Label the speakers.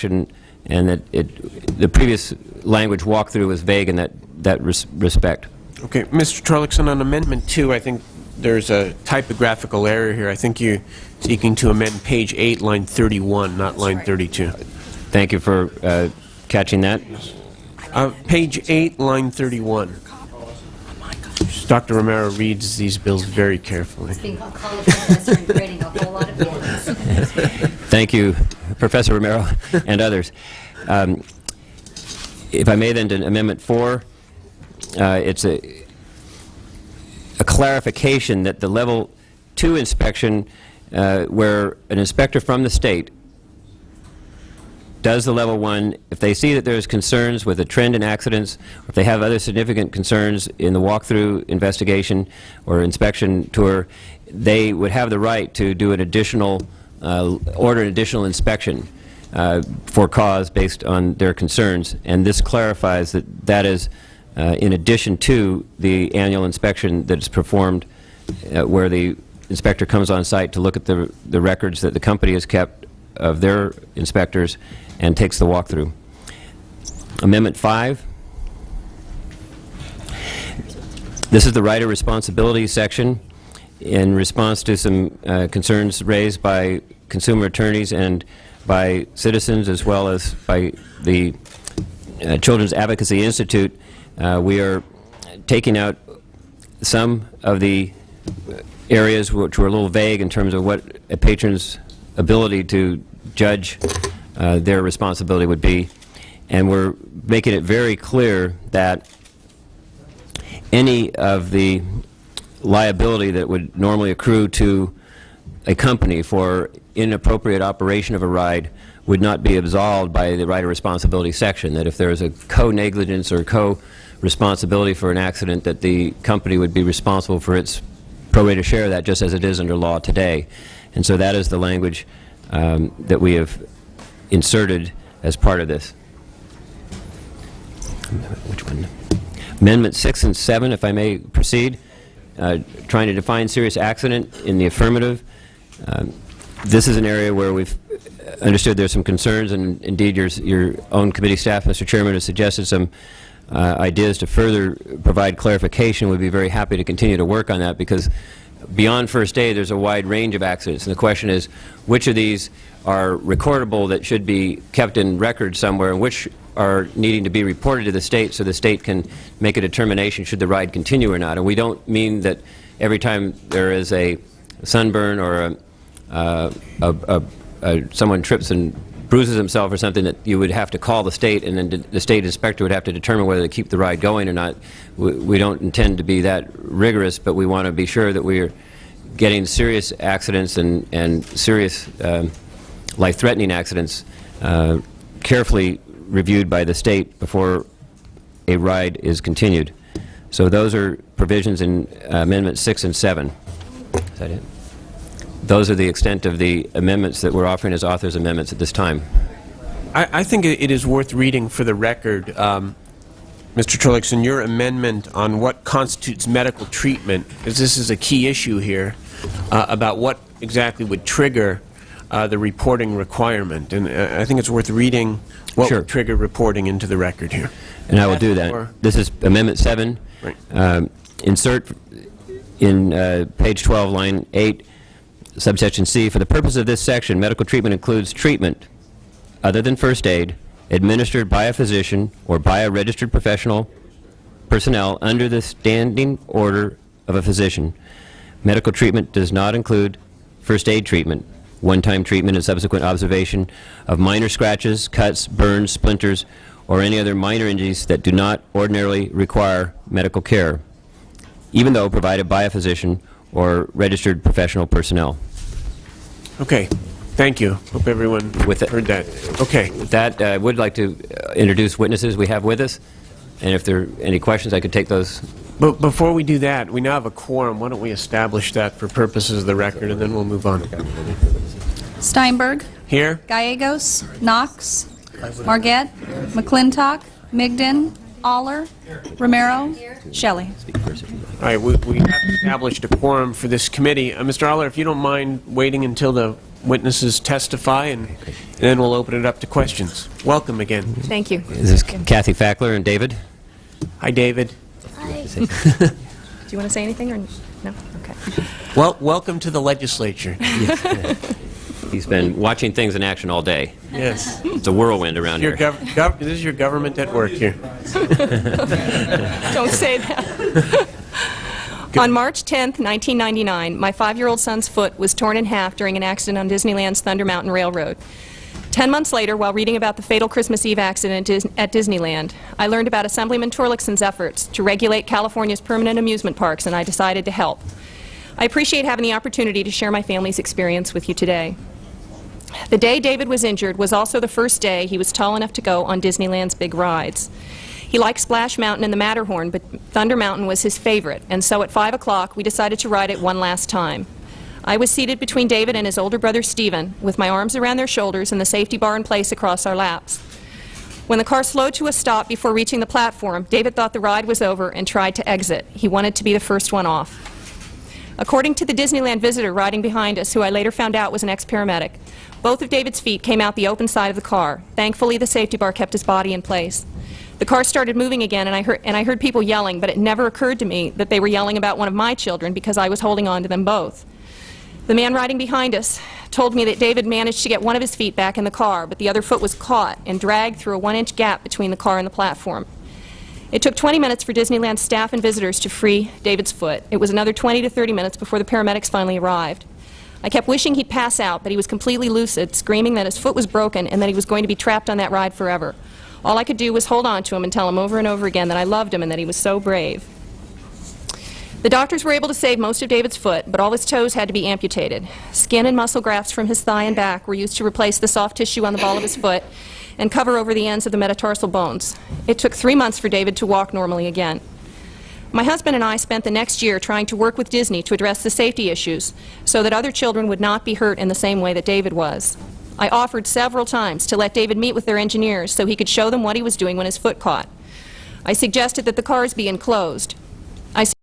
Speaker 1: inspection, and that the previous language walkthrough was vague in that respect.
Speaker 2: Okay, Mr. Torlakson, on Amendment 2, I think there's a typographical error here. I think you're seeking to amend page 8, line 31, not line 32.
Speaker 1: Thank you for catching that.
Speaker 2: Page 8, line 31. Dr. Romero reads these bills very carefully.
Speaker 3: Being a college professor and creating a whole lot of bills.
Speaker 1: Thank you, Professor Romero and others. If I may then, to Amendment 4, it's a clarification that the Level 2 inspection, where an inspector from the state does the Level 1, if they see that there's concerns with a trend in accidents, or if they have other significant concerns in the walkthrough investigation or inspection tour, they would have the right to do an additional, order an additional inspection for cause based on their concerns. And this clarifies that that is in addition to the annual inspection that is performed where the inspector comes on site to look at the records that the company has kept of their inspectors and takes the walkthrough. Amendment 5. This is the right of responsibility section in response to some concerns raised by consumer attorneys and by citizens, as well as by the Children's Advocacy Institute. We are taking out some of the areas which were a little vague in terms of what a patron's ability to judge their responsibility would be, and we're making it very clear that any of the liability that would normally accrue to a company for inappropriate operation of a ride would not be absolved by the right of responsibility section, that if there is a co-negligence or co-responsibility for an accident, that the company would be responsible for its prorated share of that, just as it is under law today. And so that is the language that we have inserted as part of this. Which one? Amendment 6 and 7, if I may proceed, trying to define serious accident in the affirmative. This is an area where we've understood there's some concerns, and indeed your own committee staff, Mr. Chairman, has suggested some ideas to further provide clarification. We'd be very happy to continue to work on that, because beyond first aid there's a wide range of accidents, and the question is which of these are recordable that should be kept in record somewhere, and which are needing to be reported to the state so the state can make a determination should the ride continue or not. And we don't mean that every time there is a sunburn or someone trips and bruises himself or something that you would have to call the state, and then the state inspector would have to determine whether to keep the ride going or not. We don't intend to be that rigorous, but we want to be sure that we're getting serious accidents and serious life-threatening accidents carefully reviewed by the state before a ride is continued. So those are provisions in Amendments 6 and 7. Is that it? Those are the extent of the amendments that we're offering as authors' amendments at this time.
Speaker 2: I think it is worth reading for the record, Mr. Torlakson, your amendment on what constitutes medical treatment, because this is a key issue here, about what exactly would trigger the reporting requirement. And I think it's worth reading what
Speaker 1: Sure.
Speaker 2: would trigger reporting into the record here.
Speaker 1: And I will do that. This is Amendment 7.
Speaker 2: Right.
Speaker 1: Insert in page 12, line 8, subsection C, for the purpose of this section, medical treatment includes treatment other than first aid administered by a physician or by a registered professional personnel under the standing order of a physician. Medical treatment does not include first aid treatment, one-time treatment and subsequent observation of minor scratches, cuts, burns, splinters, or any other minor injuries that do not ordinarily require medical care, even though provided by a physician or registered professional personnel.
Speaker 2: Okay. Thank you. Hope everyone heard that. Okay.
Speaker 1: With that, I would like to introduce witnesses we have with us, and if there are any questions, I could take those.
Speaker 2: But before we do that, we now have a quorum. Why don't we establish that for purposes of the record, and then we'll move on.
Speaker 4: Steinberg,
Speaker 2: Here?
Speaker 4: Gallegos, Knox, Margette, McClintock, Migden, Aller, Romero, Shelley.
Speaker 2: All right, we have established a quorum for this committee. Mr. Aller, if you don't mind waiting until the witnesses testify, and then we'll open it up to questions. Welcome again.
Speaker 5: Thank you.
Speaker 1: Is this Kathy Fackler and David?
Speaker 2: Hi, David.
Speaker 5: Do you want to say anything or no? Okay.
Speaker 2: Well, welcome to the legislature.
Speaker 1: He's been watching things in action all day.
Speaker 2: Yes.
Speaker 1: It's a whirlwind around
Speaker 2: Your
Speaker 1: here.
Speaker 2: this is your government at work here.
Speaker 5: Don't say that. On March 10th, 1999, my 5-year-old son's foot was torn in half during an accident on Disneyland's Thunder Mountain Railroad. 10 months later, while reading about the fatal Christmas Eve accident at Disneyland, I learned about Assemblyman Torlikson's efforts to regulate California's permanent amusement parks, and I decided to help. I appreciate having the opportunity to share my family's experience with you today. The day David was injured was also the first day he was tall enough to go on Disneyland's big rides. He liked Splash Mountain and the Matterhorn, but Thunder Mountain was his favorite, and so at 5 o'clock we decided to ride it one last time. I was seated between David and his older brother Stephen, with my arms around their shoulders and the safety bar in place across our laps. When the car slowed to a stop before reaching the platform, David thought the ride was over and tried to exit. He wanted to be the first one off. According to the Disneyland visitor riding behind us, who I later found out was an ex-paramedic, both of David's feet came out the open side of the car. Thankfully, the safety bar kept his body in place. The car started moving again, and I heard people yelling, but it never occurred to me that they were yelling about one of my children because I was holding on to them both. The man riding behind us told me that David managed to get one of his feet back in the car, but the other foot was caught and dragged through a 1-inch gap between the car and the platform. It took 20 minutes for Disneyland staff and visitors to free David's foot. It was another 20 to 30 minutes before the paramedics finally arrived. I kept wishing he'd pass out, but he was completely lucid, screaming that his foot was broken and that he was going to be trapped on that ride forever. All I could do was hold on to him and tell him over and over again that I loved him and that he was so brave. The doctors were able to save most of David's foot, but all his toes had to be amputated. Skin and muscle grafts from his thigh and back were used to replace the soft tissue on the ball of his foot and cover over the ends of the metatarsal bones. It took 3 months for David to walk normally again. My husband and I spent the next year trying to work with Disney to address the safety issues so that other children would not be hurt in the same way that David was. I offered several times to let David meet with their engineers so he could show them what he was doing when his foot caught. I suggested that the cars be enclosed.